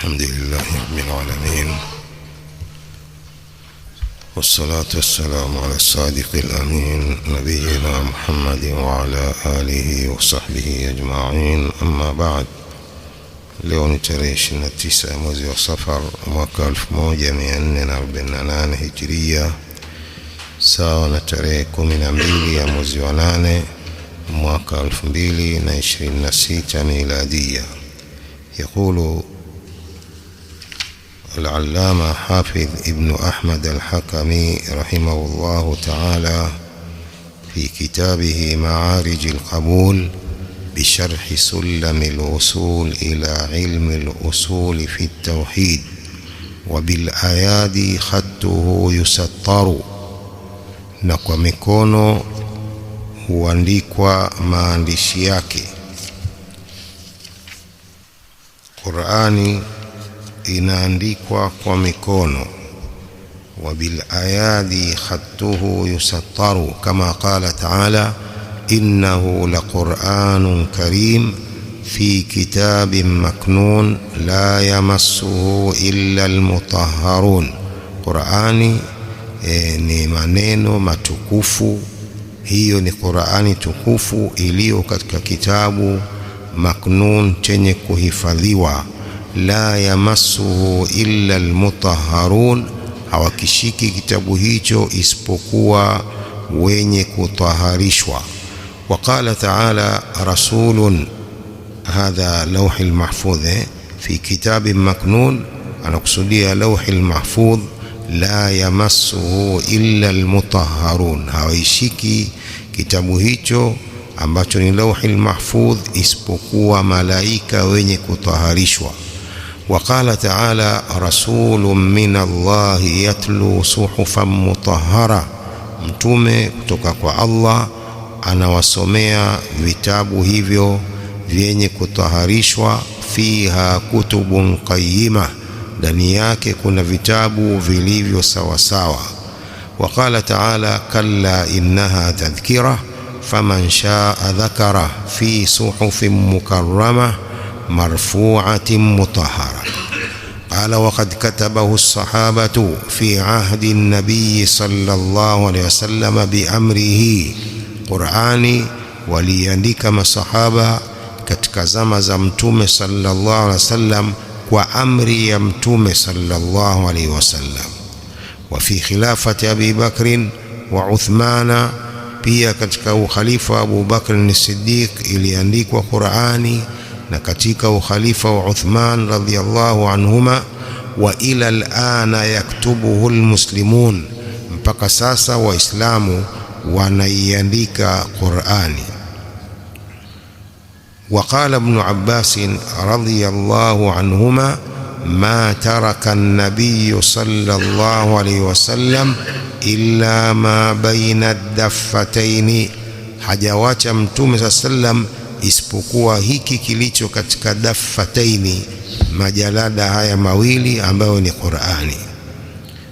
الحمد لله رب العالمين، والصلاة والسلام على الصادق الأمين نبينا محمد وعلى آله وصحبه أجمعين. أما بعد، leo ni tarehe 29 mwezi wa Safar mwaka 1448 Hijria, sawa na tarehe 12 ya mwezi wa 8 mwaka 2026 miladia. يقول العلامة حافظ ابن أحمد الحكمي رحمه الله تعالى في كتابه معارج القبول بشرح سلم الوصول إلى علم الأصول في التوحيد: وبالآيادي خطه يسطر. na kwa mikono huandikwa maandishi yake. Qur'ani inaandikwa kwa mikono. وبالآيادي خطه يسطر كما قال تعالى: إنه لقرآن كريم في كتاب مكنون لا يمسه إلا المطهرون. Qur'ani ni maneno matukufu. Hiyo ni Qur'ani tukufu iliyo katika kitabu maknun chenye kuhifadhiwa. La yamassuhu illa almutahharun, hawakishiki kitabu hicho isipokuwa wenye kutaharishwa. وقال تعالى: رسول هذا لوح المحفوظ في كتاب مكنون، أنا قصدي لوح المحفوظ لا يمسه إلا المطهرون، hawishiki kitabu hicho ambacho ni lauhil mahfudh isipokuwa malaika wenye kutaharishwa. وقال تعالى: رسول من الله يتلو صحفا مطهرة، mtume kutoka kwa Allah anawasomea vitabu hivyo vyenye kutaharishwa. Fiha kutubun qayyima, ndani yake kuna vitabu vilivyo sawa sawa. وقال تعالى: كلا إنها تذكرة فمن شاء ذكره في صحف مكرمة مرفوعة مطهرة. قال: وقد كتبه الصحابة في عهد النبي صلى الله عليه وسلم بأمره. Qur'ani waliandika masahaba katika zama za mtume sallallahu alaihi wasallam kwa amri ya mtume sallallahu alaihi wasallam. Wa fi khilafati Abi Bakr wa Uthmana, pia katika ukhalifa wa Abu Bakr as-Siddiq iliandikwa Qur'ani, na katika ukhalifa wa Uthman radhiyallahu anhuma. Wa ila al-ana yaktubuhu al-muslimun, mpaka sasa waislamu wanaiandika Qur'ani. وقال ابن عباس رضي الله عنهما: ما ترك النبي صلى الله عليه وسلم إلا ما بين الدفتين، hajawacha mtume صلى الله عليه وسلم isipokuwa hiki kilicho katika daffataini, majalada haya mawili ambayo ni Qur'ani.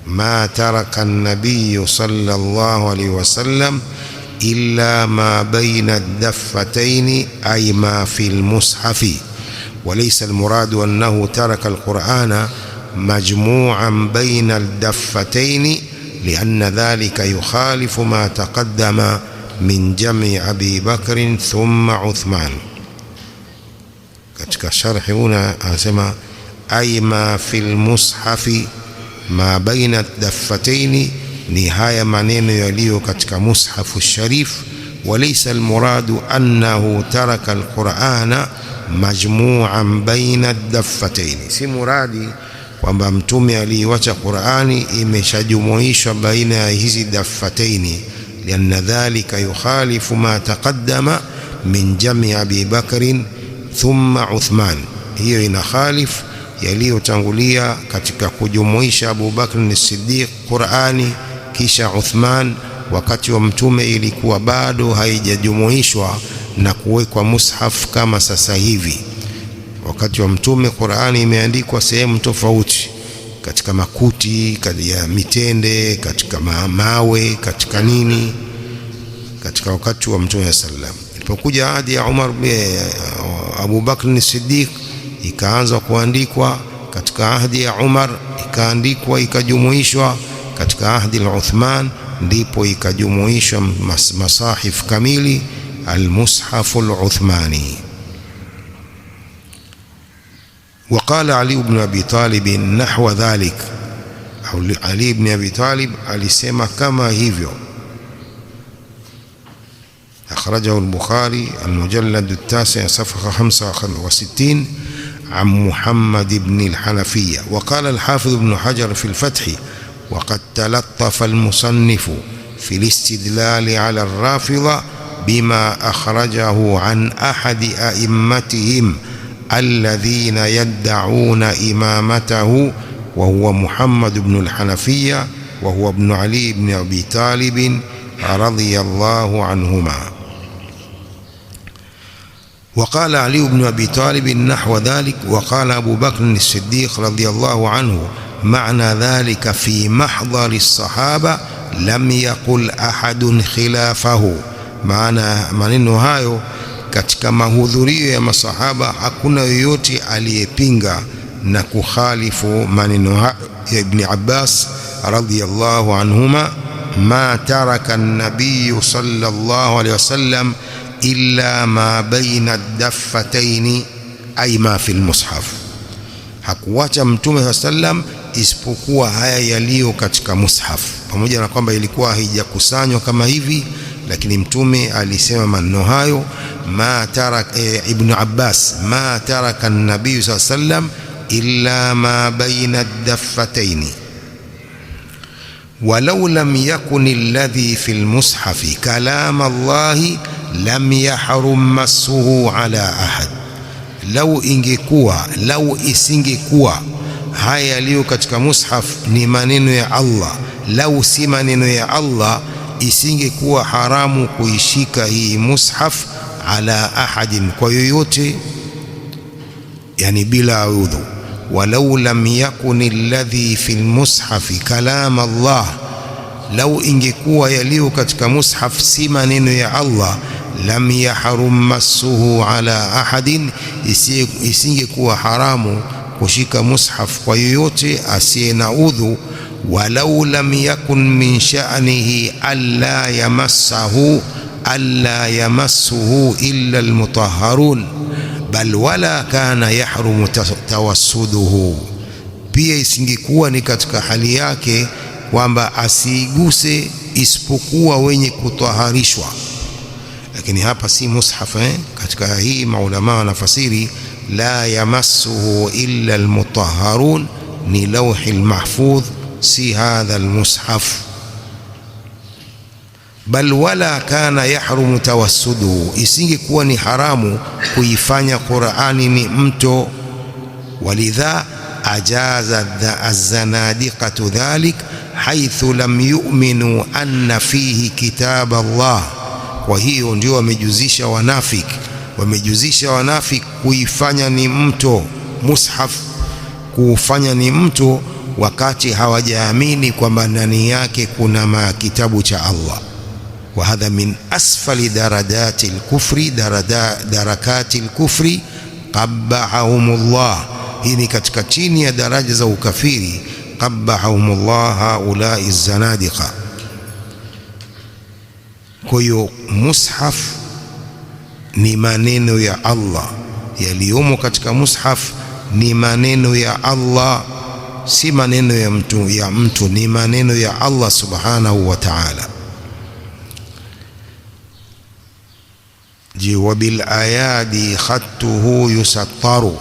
ما ترك النبي صلى الله عليه وسلم إلا ما بين الدفتين، أي ما في المصحف. وليس المراد أنه ترك القرآن مجموعا بين الدفتين، لأن ذلك يخالف ما تقدم من جمع أبي بكر ثم عثمان. katika sharhi huna anasema أي ما في المصحف ما بين الدفتين، ni haya maneno yaliyo katika mushafu sharif. Walaysa almuradu annahu taraka alqur'ana majmu'an baina ad-daffatayn, si muradi kwamba mtume aliiacha Qur'ani imeshajumuishwa baina ya hizi daffataini, lianna dhalika yukhalifu ma taqaddama min jam'i Abi Bakr thumma Uthman. Hiyo ina khalifu yaliyotangulia katika kujumuisha Abu Bakr as-Siddiq Qur'ani kisha Uthman. Wakati wa mtume ilikuwa bado haijajumuishwa na kuwekwa mushaf kama sasa hivi. Wakati wa mtume Qur'ani imeandikwa sehemu tofauti, katika makuti, katika mitende, katika mawe, katika nini, katika wakati wa mtume sallam. Ilipokuja ahadi ya Umar Abu Bakr as-Siddiq ikaanza kuandikwa katika katika ahdi ya Umar, ikaandikwa ikajumuishwa katika ahdi ya Uthman, ndipo ikajumuishwa masahif kamili al-Mushaf al-Uthmani. وقال علي بن أبي طالب نحو ذلك، أو علي بن أبي طالب alisema kama hivyo. أخرجه البخاري المجلد 9 صفحة 65 عن محمد بن الحنفية. وقال الحافظ ابن حجر في الفتح: وقد تلطف المصنف في الاستدلال على الرافضة بما أخرجه عن أحد أئمتهم الذين يدعون إمامته، وهو محمد بن الحنفية، وهو ابن علي بن أبي طالب رضي الله عنهما. وقال علي بن أبي طالب نحو ذلك. وقال أبو بكر الصديق رضي الله عنه: معنى ذلك في محضر الصحابة لم يقل أحد خلافه. معنى maneno hayo katika mahudhurio ya masahaba hakuna yoyote aliyepinga na kukhalifu maneno ya Ibn Abbas radhiyallahu anhuma: ma taraka an-nabiy sallallahu alayhi wasallam illa ma baina ad-daffatayn, ay ma fi al-mushaf. Hakuacha mtume sallam isipokuwa haya yaliyo katika mushaf, pamoja na kwamba ilikuwa haijakusanywa kama hivi, lakini mtume alisema maneno hayo. ma taraka Ibn Abbas, ma taraka an-nabiy sallam illa ma baina ad-daffatayn. ولو لم يكن الذي في المصحف كلام الله لم يحرم مسه على أحد. لو ingekuwa, lau isingekuwa haya yaliyo katika mushaf ni maneno ya Allah, lau si maneno ya Allah, isingekuwa haramu kuishika hii mushaf ala ahadin, kwa yoyote, yani bila udhu. ولو لم يكن الذي في المصحف كلام الله، لو ingekuwa yaliyo katika mushaf si maneno ya Allah, lam yahrum massuhu ala ahadin, isingekuwa haramu kushika mushaf kwa yoyote asiye na udhu. walau lam yakun min sha'nihi alla yamassuhu illa almutahharun bal wala kana yahrumu tawassuduhu, pia isingekuwa ni katika hali yake kwamba asiguse isipokuwa wenye kutaharishwa. Lakini hapa si mushaf, katika hii maulama wanafasiri la yamassuhu illa almutahharun ni lawhi almahfudh, si hadha almushaf. bal wala kana yahrumu tawassuduhu, isingekuwa ni haramu kuifanya Qur'ani ni mto. walidha ajaza az-zanadiqatu dhalik haithu lam yu'minu anna fihi kitab Allah. Kwa hiyo ndio wamejuzisha wanafiki kuifanya ni mto mushaf, kuufanya ni mto wakati hawajaamini kwamba ndani yake kuna kitabu cha Allah. وهذا من أسفل درجات الكفر، دركات الكفر قبحهم الله. hii ni katika chini ya daraja za ukafiri. قبحهم الله هؤلاء الزنادقة. kwa hiyo mushaf ni maneno ya Allah, yaliyomo katika mushaf ni maneno ya Allah, si maneno ya mtu, ni maneno ya Allah subhanahu wa ta'ala. wabil ayadi khattuhu yusattaru,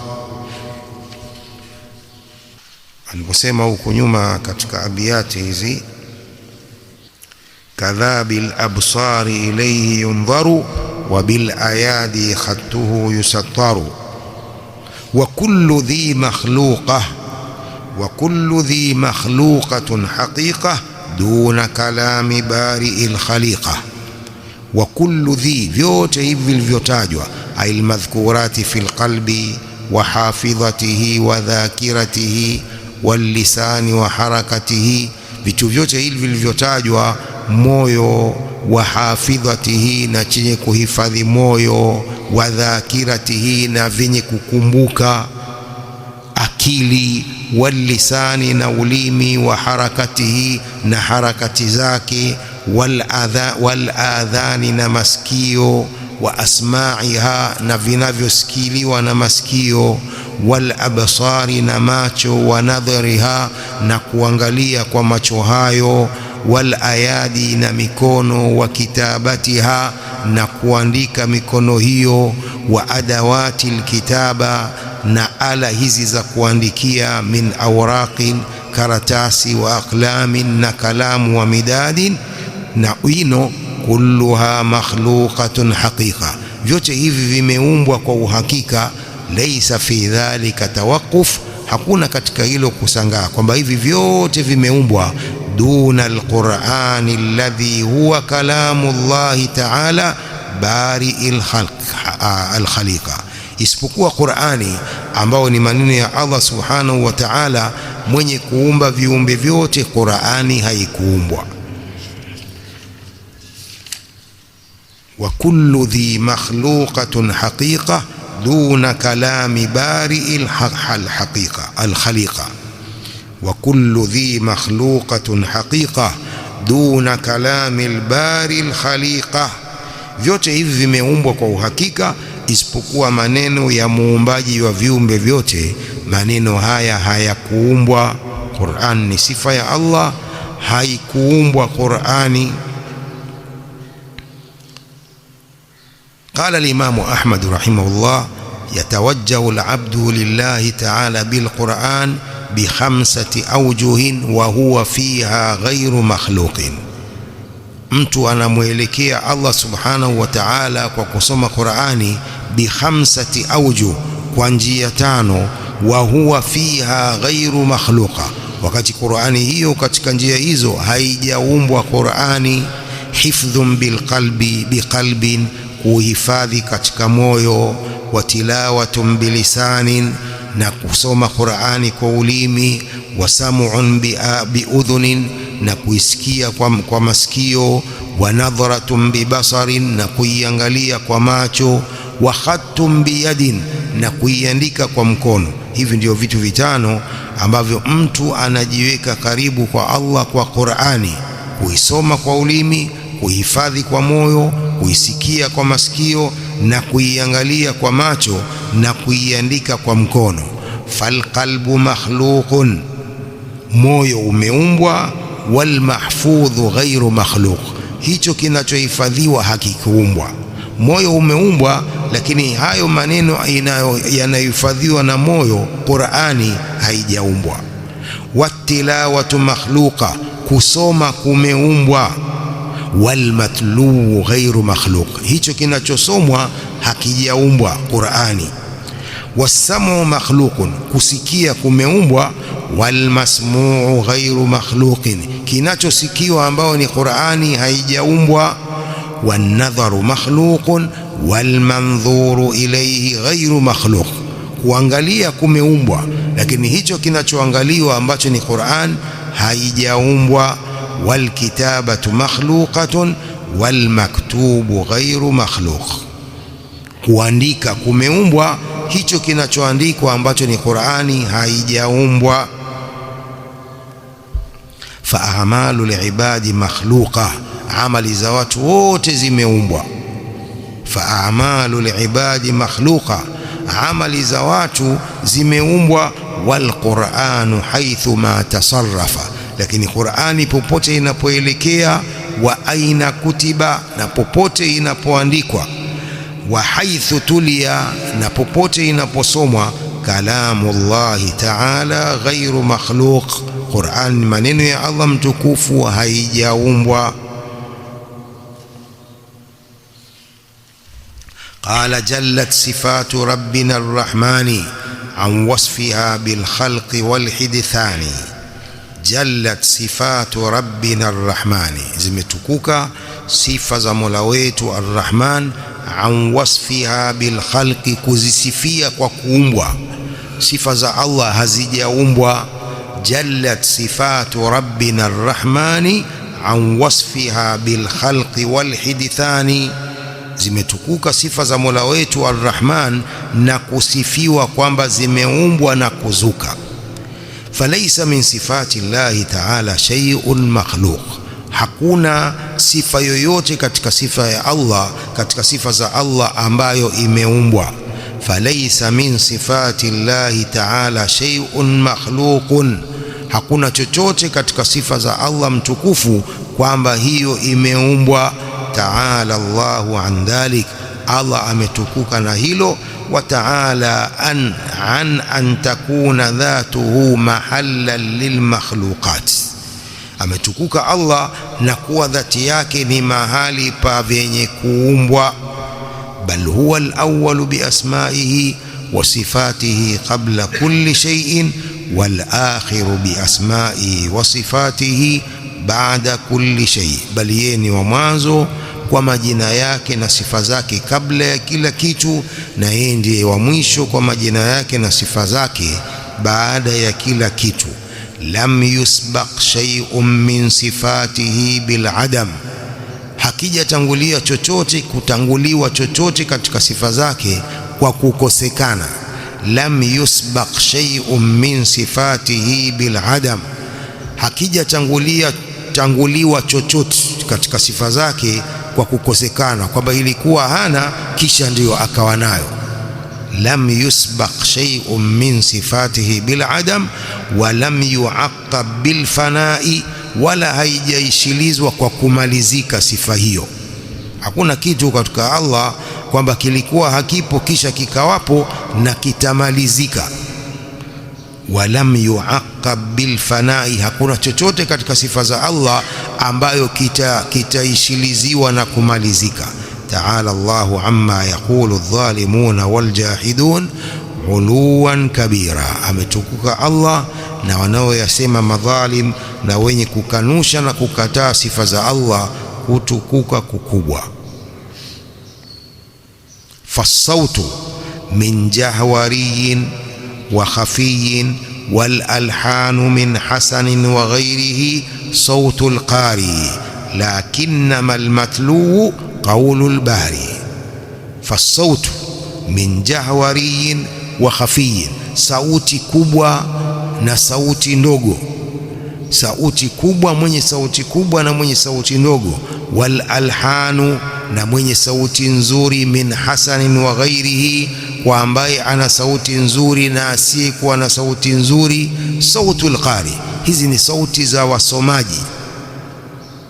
aliposema huko nyuma katika abiyati hizi: kadha bil absari ilayhi yunzaru wabil ayadi khattuhu yusattaru wa kullu dhi makhluqatun haqiqah duna kalami bari'il khaliqah. wa kullu dhi, vyote hivi vilivyotajwa, ail madhkurati fil qalbi wa hafidhatihi wa dhakiratihi wal lisani wa harakatihi, vitu vyote hivi vilivyotajwa, moyo wa hafidhatihi, na chenye kuhifadhi moyo, wa dhakiratihi, na vyenye kukumbuka, akili, walisani na ulimi, wa harakatihi na harakati zake, waladhani na masikio, wa asma'iha na vinavyosikiliwa na masikio, walabsari na macho, wa nadhariha na kuangalia kwa macho hayo, walayadi na mikono, wa kitabatiha na kuandika mikono hiyo, wa adawati alkitaba na ala hizi za kuandikia, min awraqin karatasi, wa aqlamin na kalamu, wa midadin na wino, kulluha makhluqatun haqiqa, vyote hivi vimeumbwa kwa uhakika. Laysa fi dhalika tawaqquf, hakuna katika hilo kusangaa kwamba hivi vyote vimeumbwa. Duna alqur'ani alladhi huwa kalamu Allahi ta'ala bari'il khaliqa, isipokuwa Qur'ani ambao ni maneno ya Allah subhanahu wa ta'ala mwenye kuumba viumbe vyote. Qur'ani haikuumbwa. Wa kullu dhi makhluqatun haqiqa duna kalami bari'il khaliqa. Wa kullu dhi makhluqatun haqiqa duna kalami bari'il khaliqa, vyote hivi vimeumbwa kwa uhakika isipokuwa maneno ya muumbaji wa viumbe vyote. Maneno haya hayakuumbwa. Qur'an ni sifa ya Allah, haikuumbwa Qur'ani. قال الإمام أحمد رحمه الله: يتوجه العبد لله تعالى بالقرآن ب5 أوجه وهو فيها غير مخلوق. mtu anamuelekea Allah subhanahu wa ta'ala kwa kusoma Qur'ani bi5 awjuh, kwa njia 5, wa huwa fiha ghairu makhluqa, wakati Qur'ani hiyo katika njia hizo haijaumbwa Qur'ani. Hifdhun bilqalbi, biqalbin, kuhifadhi katika moyo, wa tilawatun bilisanin, na kusoma Qur'ani kwa ulimi, wa sam'un biudhunin, na kuisikia kwa masikio, wa nadharatun bibasarin, na kuiangalia kwa macho, wa khattun biyadin, na kuiandika kwa mkono. Hivi ndio vitu 5 ambavyo mtu anajiweka karibu kwa Allah kwa Qur'ani: kuisoma kwa ulimi, kuhifadhi kwa moyo, kuisikia kwa masikio, na kuiangalia kwa macho, na kuiandika kwa mkono. Falqalbu makhluqun, moyo umeumbwa. Walmahfudhu ghairu makhluq, hicho kinachohifadhiwa hakikuumbwa. Moyo umeumbwa, lakini hayo maneno yanayohifadhiwa na moyo, Qur'ani haijaumbwa. Wattilawatu makhluqa, kusoma kumeumbwa. Walmatluu ghairu makhluq, hicho kinachosomwa hakijaumbwa Qur'ani. Wasamu makhluqun, kusikia kumeumbwa. Walmasmuu ghairu makhluqin, kinachosikiwa ambao ni Qur'ani haijaumbwa. Wanadharu makhluqun walmanzuru ilayhi ghairu makhluq, kuangalia kumeumbwa, lakini hicho kinachoangaliwa ambacho ni Qur'an haijaumbwa. Walkitabatu makhluqatun walmaktubu ghairu makhluq, kuandika kumeumbwa, hicho kinachoandikwa ambacho ni Qur'ani haijaumbwa. Fa a'malu li'ibadi makhluqa, amali za watu wote zimeumbwa. Fa a'malu li'ibadi makhluqa, amali za watu zimeumbwa. Wal Qur'anu haythu ma tasarrafa, lakini Qur'ani popote inapoelekea. Wa aina kutiba, na popote inapoandikwa. Wa haithu tulia, na popote inaposomwa. Kalamullahi ta'ala ghairu makhluq, Qur'an maneno ya Allah mtukufu haijaumbwa. Qala jallat sifatu rabbina arrahmani an wasfiha bil khalqi wal hidthani. Jallat sifatu rabbina arrahmani, zimetukuka sifa za Mola wetu arrahman. An wasfiha bil khalqi, kuzisifia kwa kuumbwa. Sifa za Allah hazijaumbwa. Jallat sifatu rabbina arrahmani an wasfiha bil khalqi wal hidthani, zimetukuka sifa za Mola wetu arrahman na kusifiwa kwamba zimeumbwa na kuzuka. Falaisa min sifati llahi ta'ala shay'un makhluq, hakuna sifa yoyote katika sifa ya Allah, katika sifa za Allah ambayo imeumbwa. Falaisa min sifati llahi ta'ala shay'un makhluqun, hakuna chochote katika sifa za Allah mtukufu kwamba hiyo imeumbwa. Ta'ala Allahu an dhalik, Allah ametukuka na hilo. Wa ta'ala an takuna dhatuhu mahallan lilmakhluqat, ametukuka Allah na kuwa dhati yake ni mahali pa vyenye kuumbwa. Bal huwa al-awwal bi asma'ihi wa sifatihi qabla kulli shay'in wal akhir bi asma'ihi wa sifatihi ba'da kulli shay, bali yeye ni wa mwanzo kwa majina yake na sifa zake kabla ya kila kitu, na yeye ndiye wa mwisho kwa majina yake na sifa zake baada ya kila kitu. Lam yusbaq shay'un min sifatihi bil adam, hakijatangulia chochote, kutanguliwa chochote katika sifa zake kwa kukosekana. Lam yusbaq shay'un min sifatihi bil adam, hakijatanguliwa chochote katika sifa zake kwa kukosekana, kwamba ilikuwa hana kisha ndiyo akawa nayo. Lam yusbaq shay'un min sifatihi bil adam wa lam yu'aqqab bil fana'i, wala haijaishilizwa kwa kumalizika sifa hiyo. Hakuna kitu katika Allah kwamba kilikuwa hakipo kisha kikawapo na kitamalizika. Walam yu'aqqab bil fana'i, hakuna chochote katika sifa za Allah ambayo kitaishiliziwa na kumalizika. Ta'ala Allahu amma yaqulu adh-dhalimuna wal jahidun uluwan kabira, ametukuka Allah na wanaoyasema madhalim na wenye kukanusha na kukataa sifa za Allah kutukuka kukubwa. Fasautu min jahwariyin wa khafiyin wal alhanu min hasanin wa ghayrihi sautul qari lakinnama almatluwu qawlul bari. Fasautu min jahwariyin wa khafiyin, sauti kubwa na sauti ndogo, sauti kubwa, mwenye sauti kubwa na mwenye sauti ndogo. Wal alhanu, na mwenye sauti nzuri. Min hasanin wa ghairihi, kwa ambaye ana sauti nzuri na asiyekuwa na sauti nzuri. Sautul qari, hizi ni sauti za wasomaji.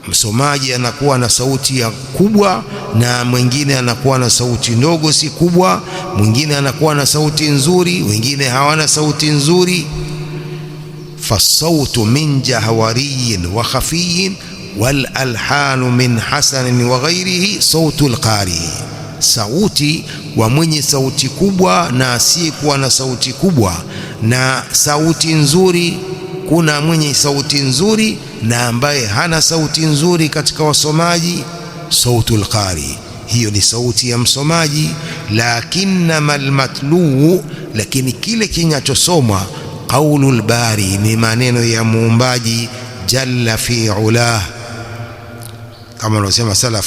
Msomaji anakuwa na sauti ya kubwa na mwingine anakuwa na sauti ndogo, si kubwa. Mwingine anakuwa na sauti nzuri, wengine hawana sauti nzuri. Fasautu min jahwariyin wa khafiyin wal alhanu min hasanin wa ghairihi sautul qari, sauti wa mwenye sauti kubwa na asiyekuwa na sauti kubwa. Na sauti nzuri, kuna mwenye sauti nzuri na ambaye hana sauti nzuri katika wasomaji. Sautul qari, hiyo ni sauti ya msomaji. Lakinnama almatluu, lakini kile kinachosomwa, qaulul bari, ni maneno ya muumbaji jalla fi ulah. Kama wanasema salaf,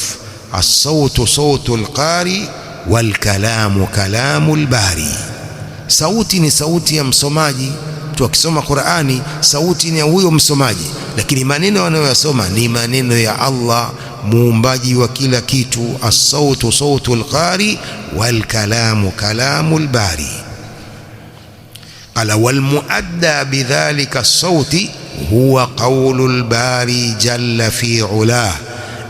as-sautu sautul qari wal kalamu kalamul bari. Sauti ni sauti ya msomaji. Mtu akisoma Qur'ani, sauti ni ya huyo msomaji, lakini maneno anayoyasoma ni maneno ya Allah, muumbaji wa kila kitu. As-sautu sautul qari wal kalamu kalamul bari. Qala wal muadda bidhalika as-sauti huwa qaulul bari jalla fi ulah,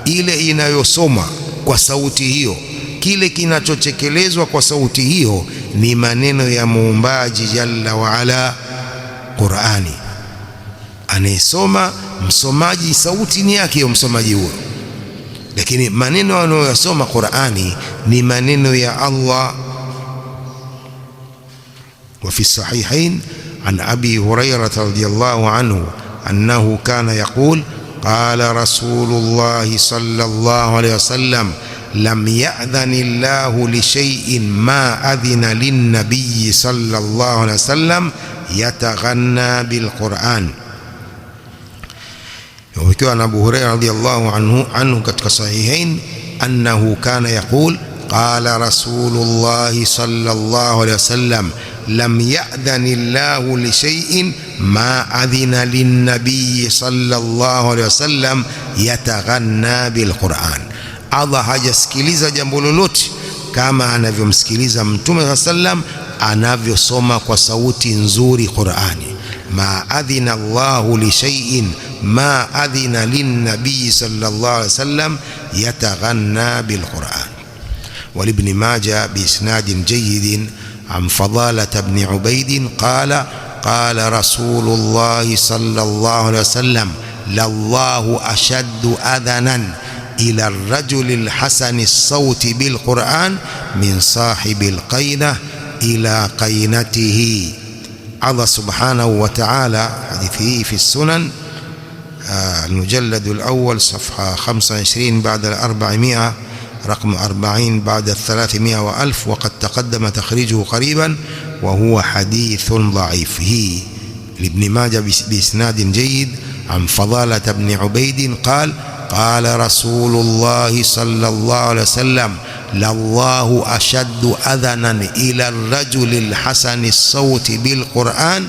ile inayosoma kwa sauti hiyo, kile kinachotekelezwa kwa sauti hiyo ni maneno ya muumbaji jalla wa ala, Qur'ani. Anayesoma msomaji, sauti ni yake ya msomaji huyo, lakini maneno anayosoma Qur'ani ni maneno ya Allah. Wa fi sahihain an Abi Hurairah radhiyallahu anhu annahu kana yaqul qala Rasulullah sallallahu alayhi wasallam lam ya'dhani Allahu li shay'in ma adhina lin-nabiy sallallahu alayhi wasallam yataghanna bil Qur'an. Ikiwa na Abu Hurairah radhiyallahu anhu katika sahihain annahu kana yaqul قال رسول الله صلى الله عليه وسلم لم يأذن الله لشيء ما أذن للنبي صلى الله عليه وسلم يتغنى بالقرآن. Allah hajasikiliza jambo lolote kama anavyomsikiliza Mtume sallam anavyosoma kwa sauti nzuri Qur'ani. Ma adhina Allahu li shay'in ma adhina lin-nabiy sallallahu alayhi wasallam yataghanna bil-Qur'an. Wa ibn Majah bi isnadin jayyidin an Fadalah ibn Ubayd qala Rasulullah sallallahu alayhi wasallam lallahu ashaddu adhanan إلى الرجل الحسن الصوت بالقرآن من صاحب القينة إلى قينته. الله سبحانه وتعالى حديثه في السنن المجلد الأول صفحة 25 بعد 400 رقم 40 بعد 300 وألف، وقد تقدم تخريجه قريبا وهو حديث ضعيف. هي لابن ماجه بإسناد جيد عن فضالة بن عبيد قال رسول الله صلى الله عليه وسلم لله أشد أذنا إلى الرجل الحسن الصوت بالقرآن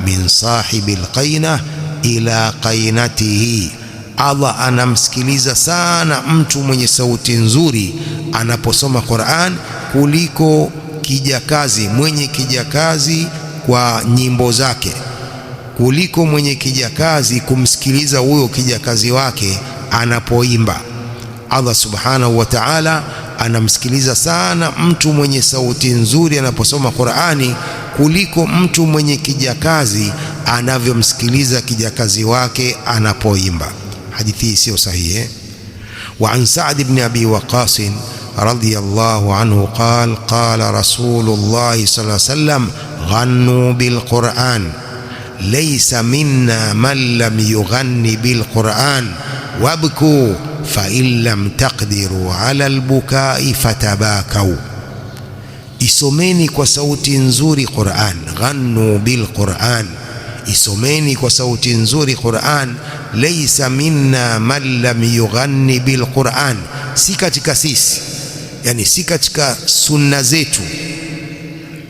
من صاحب القينة إلى قينته. Allah anamsikiliza sana mtu mwenye sauti nzuri anaposoma Qur'an kuliko kijakazi mwenye kijakazi kwa nyimbo zake, kuliko mwenye kijakazi kumsikiliza huyo kijakazi wake anapoimba. Allah subhanahu wa ta'ala anamsikiliza sana mtu mwenye sauti nzuri anaposoma Qur'ani kuliko mtu mwenye kijakazi anavyomsikiliza kijakazi wake anapoimba. Hadithi sio sahihi. Wa an Sa'd ibn Abi Waqqas radiyallahu anhu qala Rasulullah sallallahu alayhi wasallam ghannu bil Qur'an laysa minna man lam yughanni bil Qur'an wabku fa in lam taqdiru ala al-bukai fatabakau. Isomeni kwa sauti nzuri Qur'an, ghannu bil Qur'an, isomeni kwa sauti nzuri Qur'an. Laysa minna man lam yughanni bil Qur'an, si katika sisi, yani si katika sunna zetu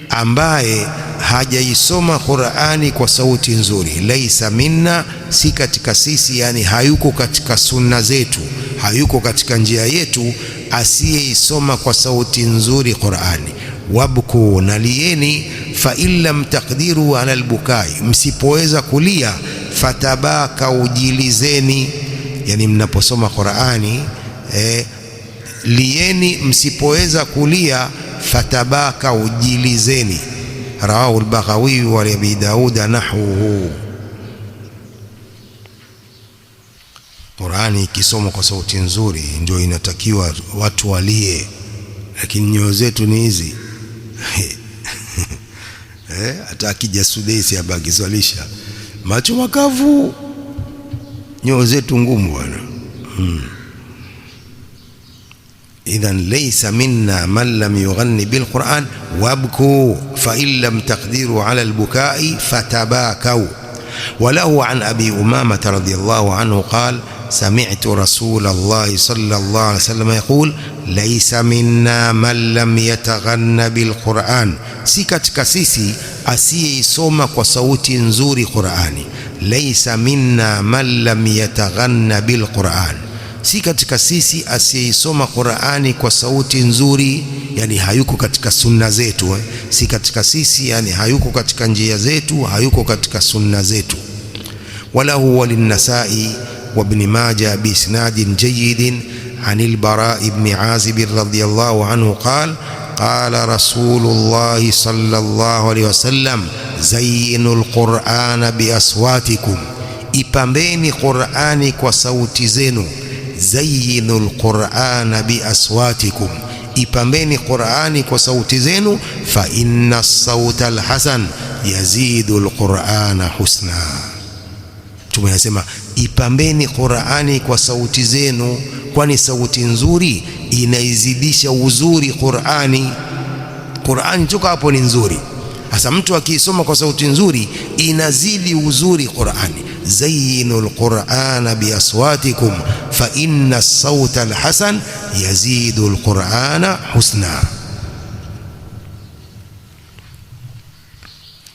ambaye hajaisoma Qur'ani kwa sauti nzuri. Laysa minna, si katika sisi, yani hayuko katika sunna zetu, hayuko katika njia yetu asiyeisoma kwa sauti nzuri Qur'ani. Wabku, nalieni, fa illam taqdiru ala albukai, msipoweza kulia, fatabaka, ujilizeni. Yani mnaposoma Qur'ani lieni, msipoweza kulia, fatabaka, ujilizeni. Rawahu al-Baghawi wa Abi Daud nahwuhu. Qur'ani ikisoma kwa sauti nzuri ndio inatakiwa watu walie, lakini nyoyo zetu ni hizi hata akija Sudesi hapa akiswalisha macho makavu, nyoyo zetu ngumu bwana. إذن ليس منا من لم يغني بالقرآن وابكوا فإن لم تقدروا على البكاء فتباكوا. وله عن أبي أمامة رضي الله عنه قال سمعت رسول الله صلى الله عليه وسلم يقول ليس منا من لم يتغنى بالقرآن, si katika sisi asiyeisoma kwa sauti nzuri Qur'ani. Laysa minna man lam yataghanna bilquran, si katika sisi asiyeisoma Qur'ani kwa sauti nzuri, yani hayuko katika sunna zetu. Si katika sisi, yani hayuko katika njia zetu, hayuko katika sunna zetu. Walahu walin-Nasa'i wa Ibn Majah bi isnadin jayyidin عن البراء بن عازب رضي الله عنه قال رسول الله صلى الله عليه وسلم زينوا القرآن بأصواتكم, ipambeni Qur'ani kwa sauti zenu. Zayyinul Qur'ana biaswatikum, ipambeni Qur'ani kwa sauti zenu. Fa inna as-sawta al-hasan yazidu al-Qur'ana husna. Tumesema ipambeni Qur'ani kwa sauti zenu, kwani sauti nzuri inaizidisha uzuri Qur'ani. Qur'ani toka hapo ni nzuri. Sasa mtu akisoma kwa sauti nzuri inazidi uzuri Qur'ani. Zayyinul Qur'ana biaswatikum fa inna as-sawta al-hasan yazidu alqur'ana husna.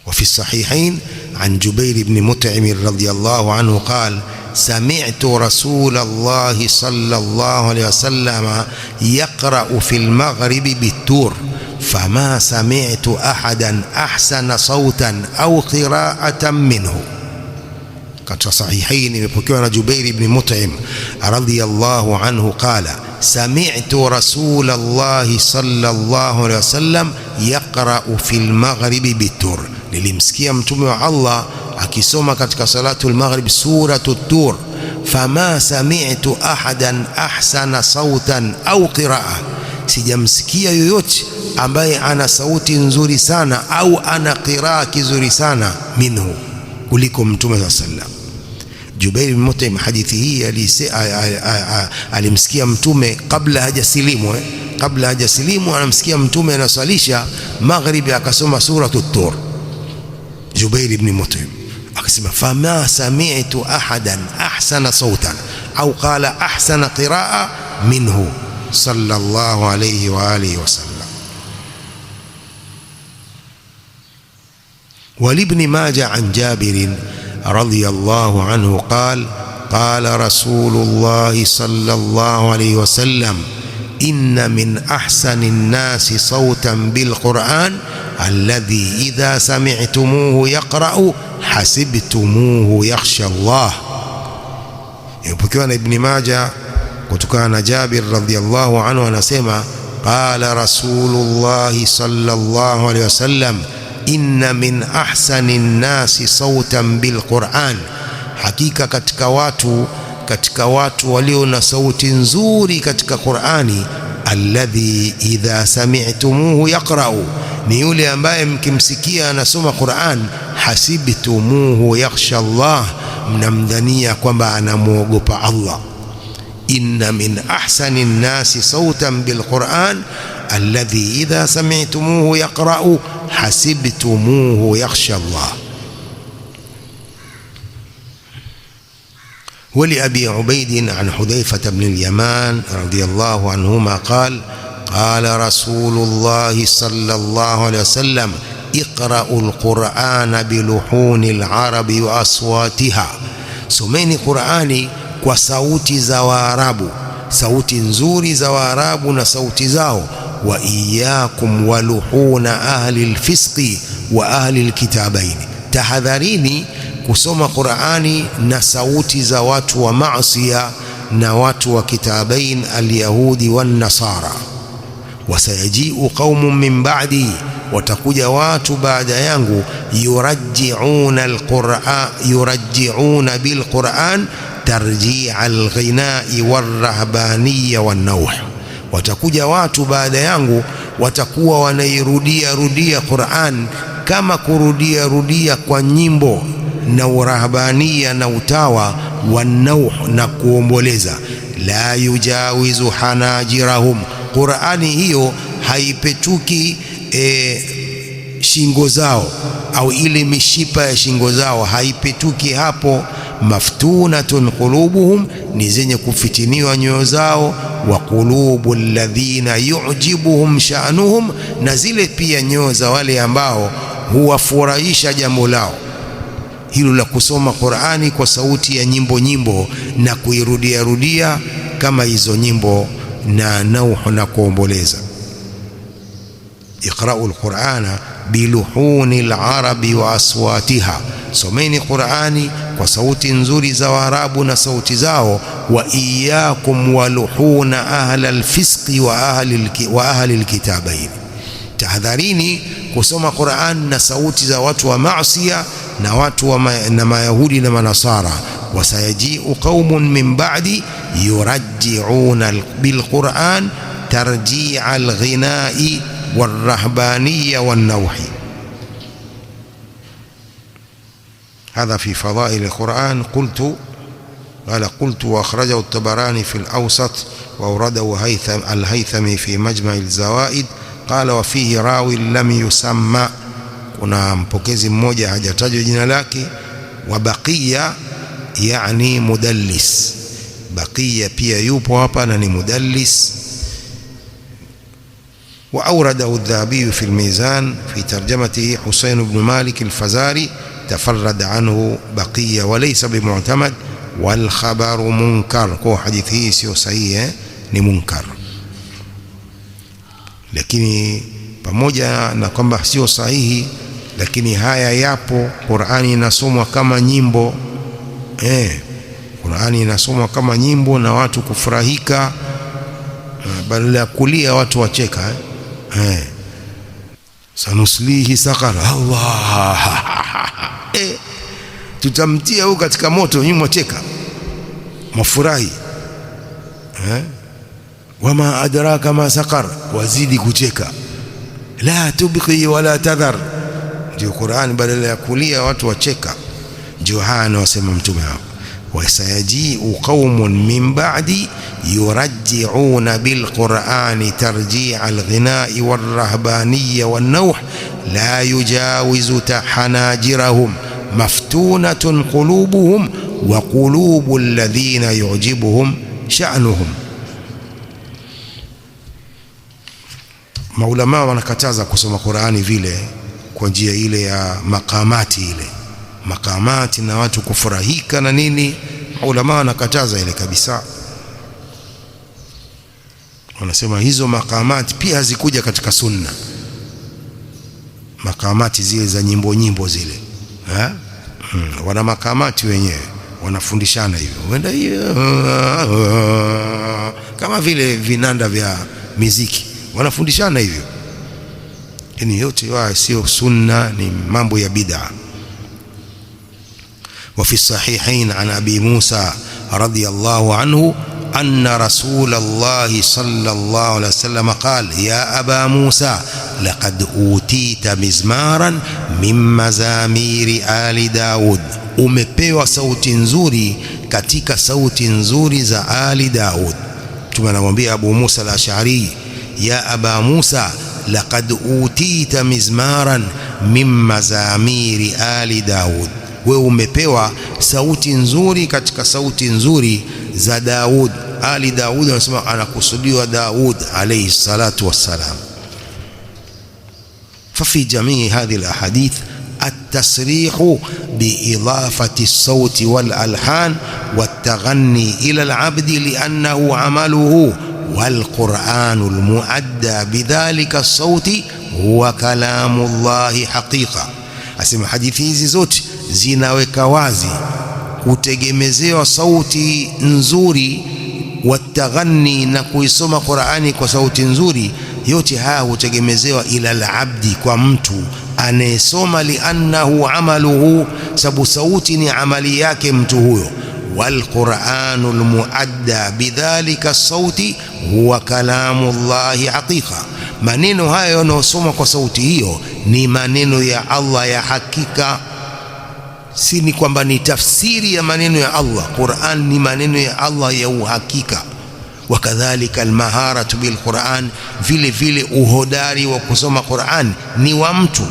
وفي الصحيحين عن جبير بن مطعم رضي الله عنه قال سمعت رسول الله صلى الله عليه وسلم يقرأ في المغرب بالتور فما سمعت أحدا أحسن صوتا أو قراءة منه. katika sahihain imepokewa na Jubair ibn Mut'im radhiyallahu anhu qala sami'tu Rasulullah sallallahu alayhi wasallam yaqra'u fil maghribi bitur, nilimsikia mtume wa Allah akisoma katika salatul maghrib suratul tur, fama sami'tu ahadan ahsana sautan au qira'a, sijamsikia yoyote ambaye ana sauti nzuri sana au ana qiraa kizuri sana minhu, kuliko mtume sallallahu alayhi wasallam. Jubair bin Mut'im hadithi hii alimsikia mtume kabla hajasilimu, kabla hajasilimu anamsikia mtume anaswalisha maghribi akasoma suratul tur. Jubair ibn Mut'im akasema fama sami'tu ahadan ahsana sautan au qala ahsana qiraa minhu sallallahu alayhi wa alihi wasallam. ولابن ماجه عن جابر رضي الله عنه قال قال رسول الله صلى الله عليه وسلم إن من أحسن الناس صوتا بالقرآن الذي إذا سمعتموه يقرأ حسبتموه يخشى الله. يبقى ابن ماجه كتكان جابر رضي الله عنه anasema قال رسول الله صلى الله عليه وسلم inna min ahsani nnasi sautan bilquran, hakika katika watu walio na sauti nzuri katika Qur'ani, alladhi idha sami'tumuhu yaqra'u, ni yule ambaye mkimsikia anasoma Qur'an hasibtumuhu yakhsha Allah, mnamdhania kwamba anamuogopa Allah. inna min ahsani nnasi sautan bilquran alladhi idha sami'tumuhu yaqra'u حسبتموه يخشى الله. ولأبي عبيد عن حذيفة بن اليمان رضي الله عنهما قال قال رسول الله صلى الله عليه وسلم اقرأوا القرآن بلحون العرب وأصواتها، سميني قرآني وصوت زوارب، صوت نزوري زوارب نصوت زاو، وإياكم ولحون أهل الفسق وأهل الكتابين، tahadharini kusoma Qur'ani na sauti za watu wa maasiya na watu wa kitabain alyahudi wan nasara. Wasayaji'u qaumun min ba'di, watakuja watu baada yangu, yurajji'una bilquran tarji'a alghina'i warrahbaniyya wannawh. Watakuja watu baada yangu watakuwa wanairudia Qur'an kama kurudia kwa nyimbo na urahbania na utawa, wanauh na kuomboleza. La yujawizu hanajirahum, Qur'ani hiyo haipetuki shingo zao au ile mishipa ya shingo zao haipetuki hapo. Maftunatun qulubuhum, ni zenye kufitiniwa nyoyo zao. Wa qulubu alladhina yu'jibuhum sha'nuhum, na zile pia nyoyo za wale ambao huwafurahisha jambo lao hilo la kusoma Qur'ani kwa sauti ya nyimbo na kuirudia kama hizo nyimbo na nauhu na kuomboleza. Iqra'u al-Qur'ana biluhuni al-arabi wa aswatiha, someni Qur'ani kwa sauti nzuri za Waarabu na sauti zao. Wa iyyakum waluhuna ahla al-fisqi wa ahli al-kitabain, tahadharini kusoma Qur'an na sauti za watu wa maasiya na watu na mayahudi na manasara. Wasayaji'u qaumun min ba'di yurajji'una bilquran tarji'a alghina'i warrahbaniyya wannawhi. هذا في فضائل القرآن. قلت وأخرجه الطبراني في الأوسط وأورده الهيثمي في مجمع الزوائد. قال وفيه راوي لم يسمى, kuna mpokezi mmoja hajatajwa jina lake. Wa baqiya yani mudallis, baqiya pia yupo hapa na ni mudallis. وأورده الذهبي في الميزان في ترجمته حسين بن مالك الفزاري تفرد عنه بقية وليس بمعتمد والخبر منكر. kwa hadithi hii sio sahihi, ni munkar. Lakini pamoja na kwamba sio sahihi, lakini haya yapo. Qur'ani inasomwa kama nyimbo, Qur'ani inasomwa kama nyimbo na watu kufurahika, badala ya kulia watu wacheka. Sanuslihi saqar, Allah, tutamtia huko katika moto, nyinyi mwacheka mafurahi. Wama adraka ma saqar, wazidi kucheka. La tubqi wala tadhar, ndio Qur'an, badala ya kulia watu wacheka. Ndio haya anasema mtume hapo, wasayaji'u qaumun min ba'di yurajji'una bil Qur'ani tarji'a al ghina'i war rahbaniyya wan nawh la yujawizu hanajirahum maftunatun qulubuhum wa qulubul ladhina yu'jibuhum sha'nuhum. Maulama wanakataza kusoma Qur'ani vile kwa njia ile ya makamati, ile makamati na watu kufurahika na nini. Maulama wanakataza ile kabisa. Wanasema hizo makamati pia hazikuja katika sunna. Makamati zile za nyimbo zile, wana makamati wenyewe, wanafundishana hivyo, wenda hiyo kama vile vinanda vya muziki, wanafundishana hivyo. Ni yote wao sio sunna, ni mambo ya bid'a. وفي الصحيحين عن أبي موسى رضي الله عنه أن رسول الله صلى الله عليه وسلم قال يا أبا موسى لقد أوتيت مزمارا من مزامير آل داود. umepewa sauti nzuri katika sauti nzuri za Ali Daud. Tunamwambia Abu Musa al-Ash'ari, ya Aba Musa laqad utita mizmaran min mazamiri Ali Daud, wewe umepewa sauti nzuri katika sauti nzuri za Daud. Ali Daud anasema anakusudiwa Daud alayhi salatu wassalam. ففي جميع هذه الأحاديث التصريح بإضافة الصوت والألحان والتغني إلى العبد لأنه عمله، والقرآن المؤدى بذلك الصوت هو كلام الله حقيقة. أسمع حديث hizi zote zinaweka wazi kutegemezewa sauti nzuri, wataghani na kuisoma Qur'ani kwa sauti nzuri, yote haya hutegemezewa ila al-abdi, kwa mtu anayesoma, liannahu amaluhu, sababu sauti ni amali yake mtu huyo. Walquranul muadda bidhalika sauti huwa kalamullahi haqiqa, maneno hayo yanayosoma kwa sauti hiyo ni maneno ya Allah ya hakika, si ni kwamba ni tafsiri ya maneno ya Allah. Qur'an ni maneno ya Allah ya uhakika. Wakadhalika almaharatu bilquran, vile vile uhodari wa kusoma Qur'an ni wa mtu.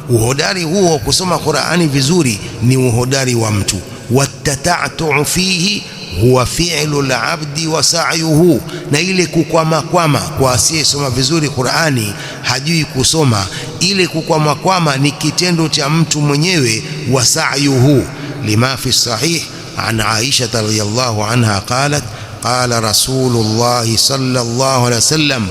Uhodari huo wa kusoma Qur'ani vizuri ni uhodari wa mtu. Watata'tu fihi huwa fi'lu al-'abdi wa sa'yuhu, na ile kukwama kwa asiyesoma vizuri Qur'ani, hajui kusoma, ile kukwama ni kitendo cha mtu mwenyewe, wa sa'yuhu. Lima fi sahih an Aisha radhiyallahu anha qalat قال رسول الله صلى الله عليه وسلم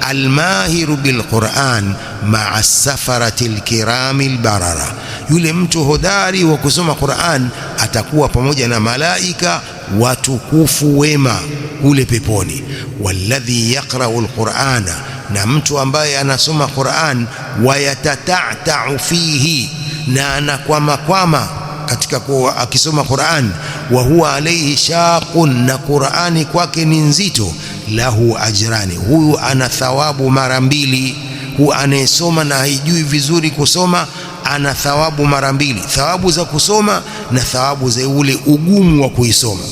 الماهر بالقرآن مع السفرة الكرام البررة، yule mtu hodari wa kusoma Qur'an atakuwa pamoja na malaika watukufu wema kule peponi. Walladhi yaqra'u alqur'ana, na mtu ambaye anasoma Qur'an, wayatata'u fihi, na anakwama katika kwa akisoma Qur'an, wa huwa alayhi shaqun, na Qur'ani kwake ni nzito, lahu ajrani, huyu ana thawabu mara mbili. Huyu anayesoma na haijui vizuri kusoma ana thawabu mara mbili, thawabu za kusoma na thawabu za ule ugumu wa kuisoma.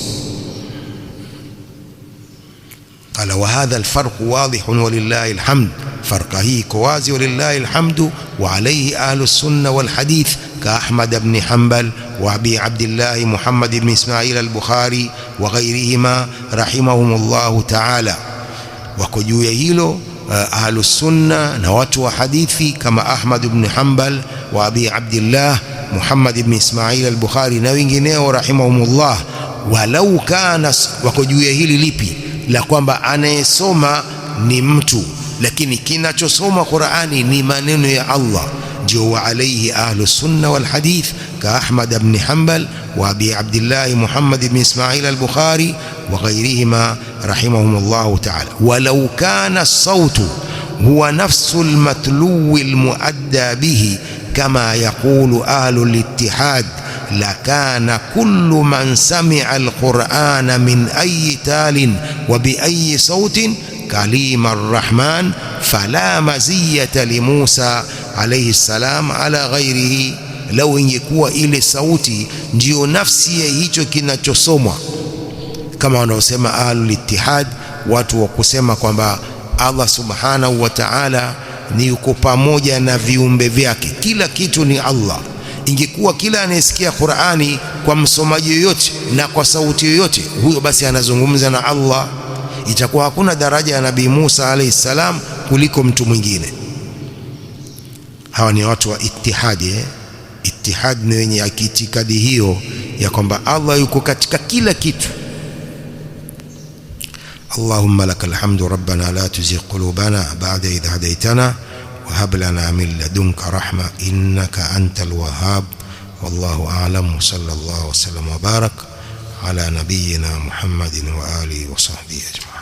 قال وهذا الفرق واضح ولله الحمد، فرقه كوازي ولله الحمد، وعليه أهل السنة والحديث كأحمد بن حنبل وأبي عبد الله محمد بن إسماعيل البخاري وغيرهما رحمهم الله تعالى. وكجو يهيلو ahlus sunna na watu wa hadithi kama Ahmad ibn Hanbal wa Abi Abdullah Muhammad ibn Ismail al-Bukhari na wengineo rahimahumullah, walau kana, wako juu ya hili lipi la kwamba anayesoma ni mtu, lakini kinachosoma Qur'ani ni maneno ya Allah. Ndio wa alayhi ahlus sunna wal hadith ka Ahmad ibn Hanbal wa Abi Abdullah Muhammad ibn Ismail al-Bukhari wa ghayrihima rahimahumullah ta'ala. Walau kana as-sawtu huwa nafsu al-matlu al-muadda bihi kama yaqulu ahlu al-ittihad lakana kullu man sami'a al-Qur'ana min ayyi talin wa bi ayyi sawtin kalima ar-Rahman fala maziyata li Musa alayhi salam ala ghairihi. Lau ingekuwa ile sauti ndiyo nafsi ya hicho kinachosomwa, kama wanaosema ahlul ittihad, watu wa kusema kwamba Allah subhanahu wa ta'ala ni yuko pamoja na viumbe vyake, kila kitu ni Allah. Ingekuwa kila anayesikia Qur'ani kwa msomaji yoyote na kwa sauti yoyote, huyo basi anazungumza na Allah, itakuwa hakuna daraja ya Nabii Musa alayhi salam kuliko mtu mwingine. Hawa ni watu wa ittihadi. Ittihad ni wenye itikadi hiyo ya kwamba Allah yuko katika kila kitu. Allahumma lakal hamdu rabbana la tuzigh qulubana ba'da idh hadaytana wa hab lana min ladunka rahma innaka antal wahhab. Wallahu a'lam. Sallallahu wa sallam wa barak ala nabiyyina Muhammadin wa alihi wa sahbihi ajma'in.